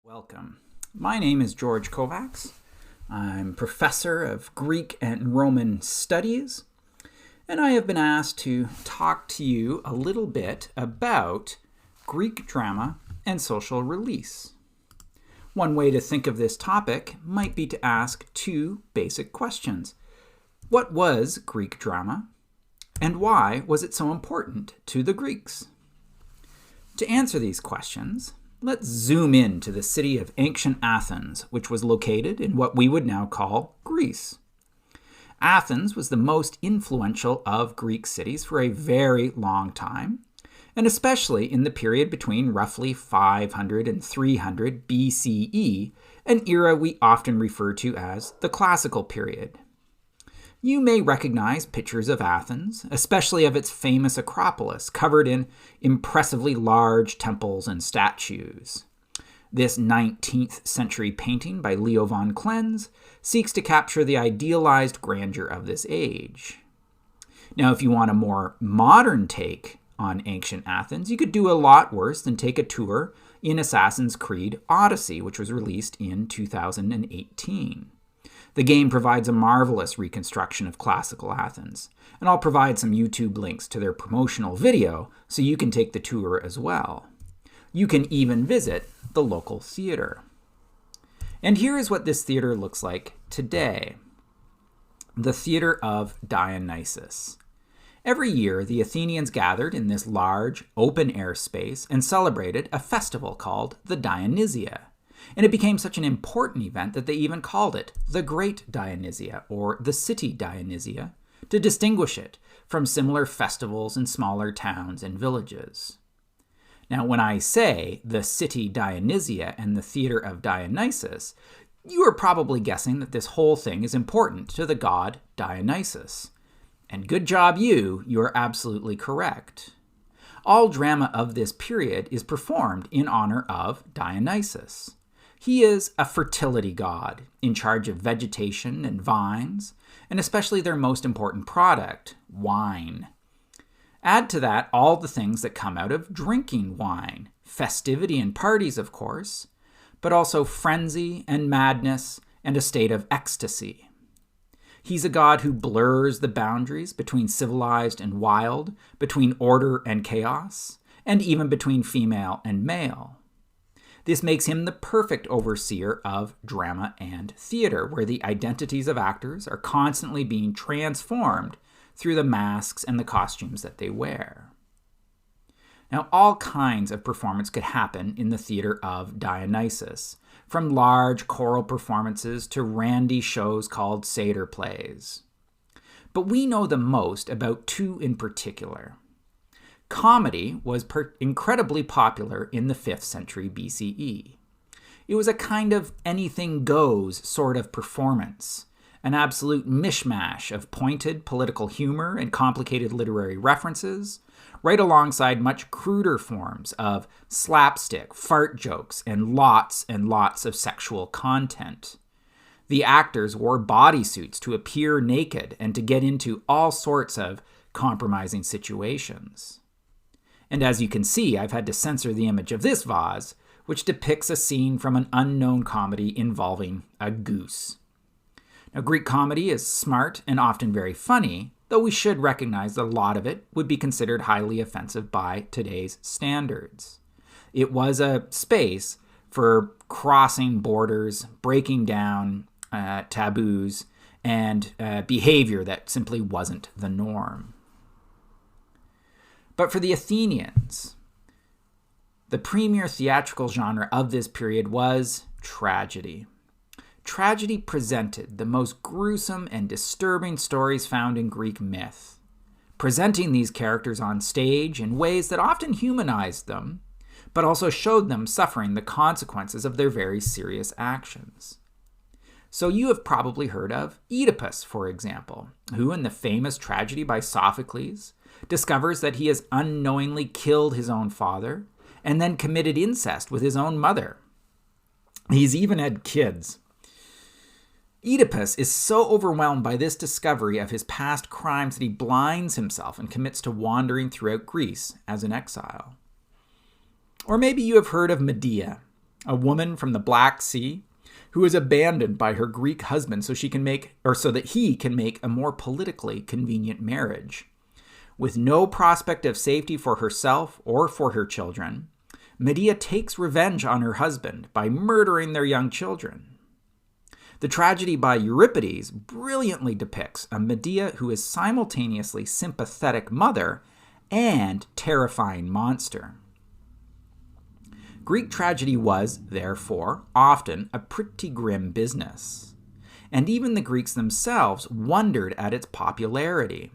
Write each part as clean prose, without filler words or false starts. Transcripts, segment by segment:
Welcome. My name is George Kovacs. I'm professor of Greek and Roman studies, and I have been asked to talk to you a little bit about Greek drama and social release. One way to think of this topic might be to ask two basic questions. What was Greek drama, and why was it so important to the Greeks? To answer these questions, let's zoom in to the city of ancient Athens, which was located in what we would now call Greece. Athens was the most influential of Greek cities for a very long time, and especially in the period between roughly 500 and 300 BCE, an era we often refer to as the classical period. You may recognize pictures of Athens, especially of its famous Acropolis, covered in impressively large temples and statues. This 19th century painting by Leo von Klenz seeks to capture the idealized grandeur of this age. Now, if you want a more modern take on ancient Athens, you could do a lot worse than take a tour in Assassin's Creed Odyssey, which was released in 2018. The game provides a marvelous reconstruction of classical Athens, and I'll provide some YouTube links to their promotional video so you can take the tour as well. You can even visit the local theater. And here is what this theater looks like today. The Theater of Dionysus. Every year, the Athenians gathered in this large, open-air space and celebrated a festival called the Dionysia. And it became such an important event that they even called it the Great Dionysia, or the City Dionysia, to distinguish it from similar festivals in smaller towns and villages. Now, when I say the City Dionysia and the Theater of Dionysus, you are probably guessing that this whole thing is important to the god Dionysus. And good job you are absolutely correct. All drama of this period is performed in honor of Dionysus. He is a fertility god in charge of vegetation and vines, and especially their most important product, wine. Add to that all the things that come out of drinking wine, festivity and parties, of course, but also frenzy and madness and a state of ecstasy. He's a god who blurs the boundaries between civilized and wild, between order and chaos, and even between female and male. This makes him the perfect overseer of drama and theater, where the identities of actors are constantly being transformed through the masks and the costumes that they wear. Now, all kinds of performance could happen in the Theater of Dionysus, from large choral performances to randy shows called satyr plays. But we know the most about two in particular. Comedy was incredibly popular in the 5th century BCE. It was a kind of anything goes sort of performance, an absolute mishmash of pointed political humor and complicated literary references, right alongside much cruder forms of slapstick, fart jokes, and lots of sexual content. The actors wore bodysuits to appear naked and to get into all sorts of compromising situations. And as you can see, I've had to censor the image of this vase, which depicts a scene from an unknown comedy involving a goose. Now, Greek comedy is smart and often very funny, though we should recognize that a lot of it would be considered highly offensive by today's standards. It was a space for crossing borders, breaking down taboos, and behavior that simply wasn't the norm. But for the Athenians, the premier theatrical genre of this period was tragedy. Tragedy presented the most gruesome and disturbing stories found in Greek myth, presenting these characters on stage in ways that often humanized them, but also showed them suffering the consequences of their very serious actions. So you have probably heard of Oedipus, for example, who in the famous tragedy by Sophocles discovers that he has unknowingly killed his own father and then committed incest with his own mother. He's even had kids. Oedipus is so overwhelmed by this discovery of his past crimes that he blinds himself and commits to wandering throughout Greece as an exile. Or maybe you have heard of Medea, a woman from the Black Sea who is abandoned by her Greek husband so that he can make a more politically convenient marriage. With no prospect of safety for herself or for her children, Medea takes revenge on her husband by murdering their young children. The tragedy by Euripides brilliantly depicts a Medea who is simultaneously sympathetic mother and terrifying monster. Greek tragedy was, therefore, often a pretty grim business, and even the Greeks themselves wondered at its popularity.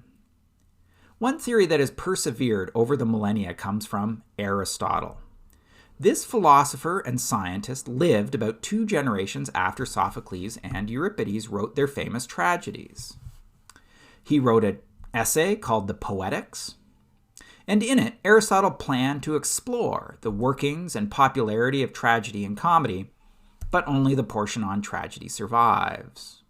One theory that has persevered over the millennia comes from Aristotle. This philosopher and scientist lived about 2 generations after Sophocles and Euripides wrote their famous tragedies. He wrote an essay called the Poetics, and in it, Aristotle planned to explore the workings and popularity of tragedy and comedy, but only the portion on tragedy survives.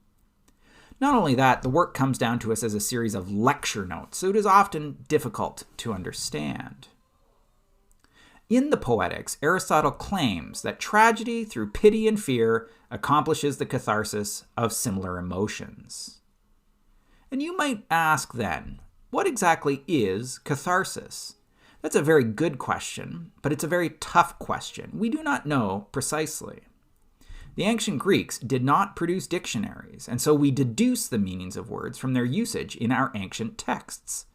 Not only that, the work comes down to us as a series of lecture notes, so it is often difficult to understand. In the Poetics, Aristotle claims that tragedy, through pity and fear, accomplishes the catharsis of similar emotions. And you might ask then, what exactly is catharsis? That's a very good question, but it's a very tough question. We do not know precisely. The ancient Greeks did not produce dictionaries, and so we deduce the meanings of words from their usage in our ancient texts.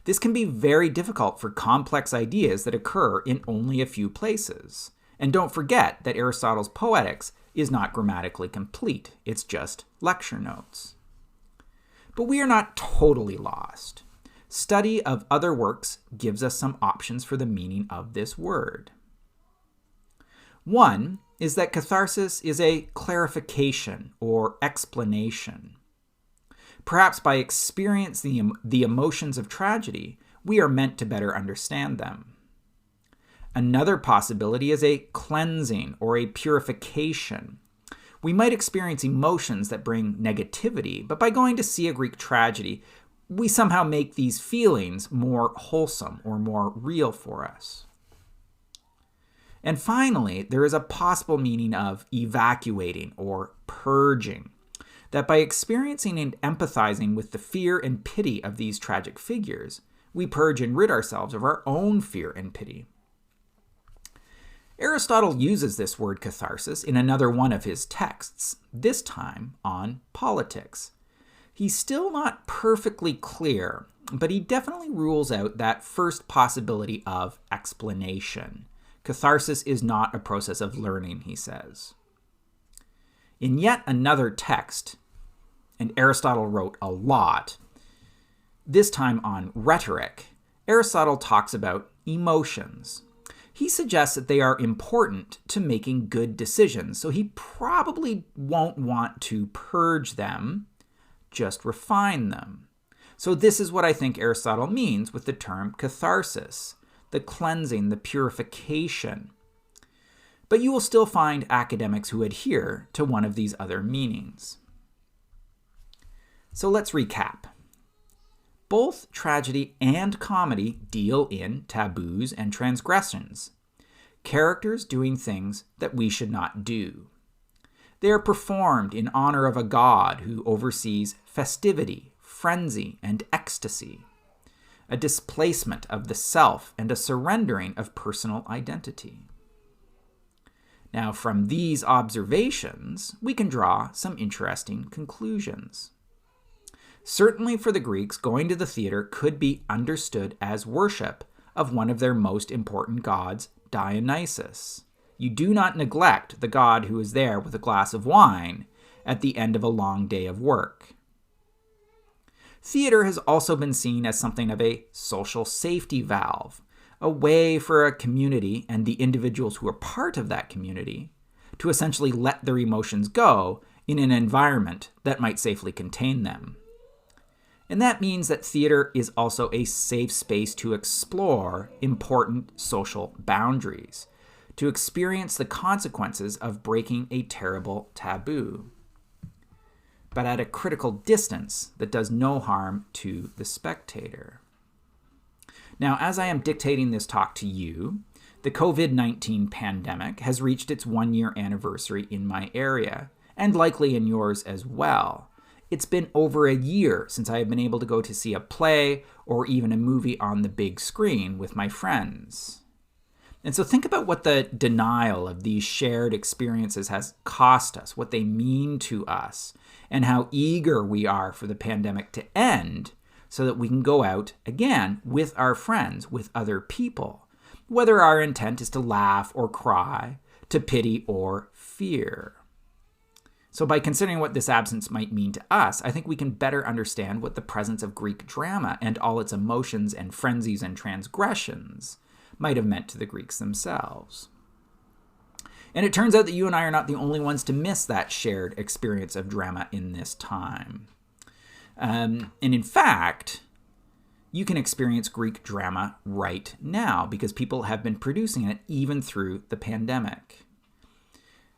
This can be very difficult for complex ideas that occur in only a few places. And don't forget that Aristotle's Poetics is not grammatically complete. It's just lecture notes. But we are not totally lost. Study of other works gives us some options for the meaning of this word. One is that catharsis is a clarification or explanation. Perhaps by experiencing the emotions of tragedy, we are meant to better understand them. Another possibility is a cleansing or a purification. We might experience emotions that bring negativity, but by going to see a Greek tragedy, we somehow make these feelings more wholesome or more real for us. And finally, there is a possible meaning of evacuating or purging, that by experiencing and empathizing with the fear and pity of these tragic figures, we purge and rid ourselves of our own fear and pity. Aristotle uses this word catharsis in another one of his texts, this time on politics. He's still not perfectly clear, but he definitely rules out that first possibility of explanation. Catharsis is not a process of learning, he says. In yet another text, and Aristotle wrote a lot, this time on rhetoric, Aristotle talks about emotions. He suggests that they are important to making good decisions, so he probably won't want to purge them, just refine them. So this is what I think Aristotle means with the term catharsis, the cleansing, the purification. But you will still find academics who adhere to one of these other meanings. So let's recap. Both tragedy and comedy deal in taboos and transgressions, characters doing things that we should not do. They are performed in honor of a god who oversees festivity, frenzy, and ecstasy, a displacement of the self and a surrendering of personal identity. Now, from these observations, we can draw some interesting conclusions. Certainly for the Greeks, going to the theater could be understood as worship of one of their most important gods, Dionysus. You do not neglect the god who is there with a glass of wine at the end of a long day of work. Theater has also been seen as something of a social safety valve, a way for a community and the individuals who are part of that community to essentially let their emotions go in an environment that might safely contain them. And that means that theater is also a safe space to explore important social boundaries, to experience the consequences of breaking a terrible taboo, but at a critical distance that does no harm to the spectator. Now, as I am dictating this talk to you, The COVID-19 pandemic has reached its 1-year anniversary in my area, and likely in yours as well. It's been over a year since I have been able to go to see a play or even a movie on the big screen with my friends. And so think about what the denial of these shared experiences has cost us, what they mean to us, and how eager we are for the pandemic to end so that we can go out again with our friends, with other people, whether our intent is to laugh or cry, to pity or fear. So by considering what this absence might mean to us, I think we can better understand what the presence of Greek drama and all its emotions and frenzies and transgressions might have meant to the Greeks themselves. And it turns out that you and I are not the only ones to miss that shared experience of drama in this time. And in fact, you can experience Greek drama right now because people have been producing it even through the pandemic.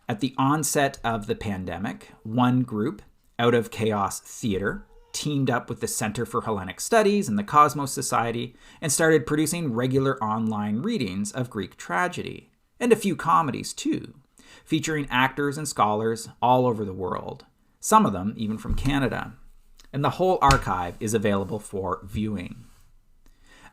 At the onset of the pandemic, one group, Out of Chaos Theater, teamed up with the Center for Hellenic Studies and the Cosmos Society and started producing regular online readings of Greek tragedy, and a few comedies too, featuring actors and scholars all over the world, some of them even from Canada. And the whole archive is available for viewing.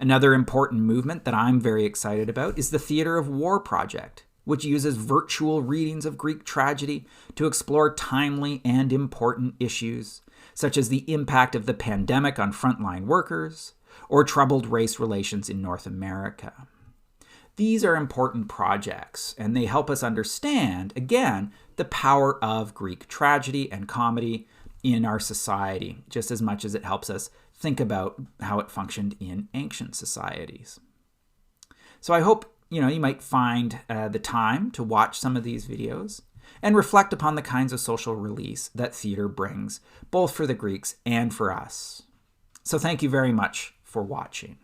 Another important movement that I'm very excited about is the Theater of War Project, which uses virtual readings of Greek tragedy to explore timely and important issues, such as the impact of the pandemic on frontline workers or troubled race relations in North America. These are important projects, and they help us understand, again, the power of Greek tragedy and comedy in our society, just as much as it helps us think about how it functioned in ancient societies. So I hope you might find the time to watch some of these videos and reflect upon the kinds of social release that theater brings, both for the Greeks and for us. So thank you very much for watching.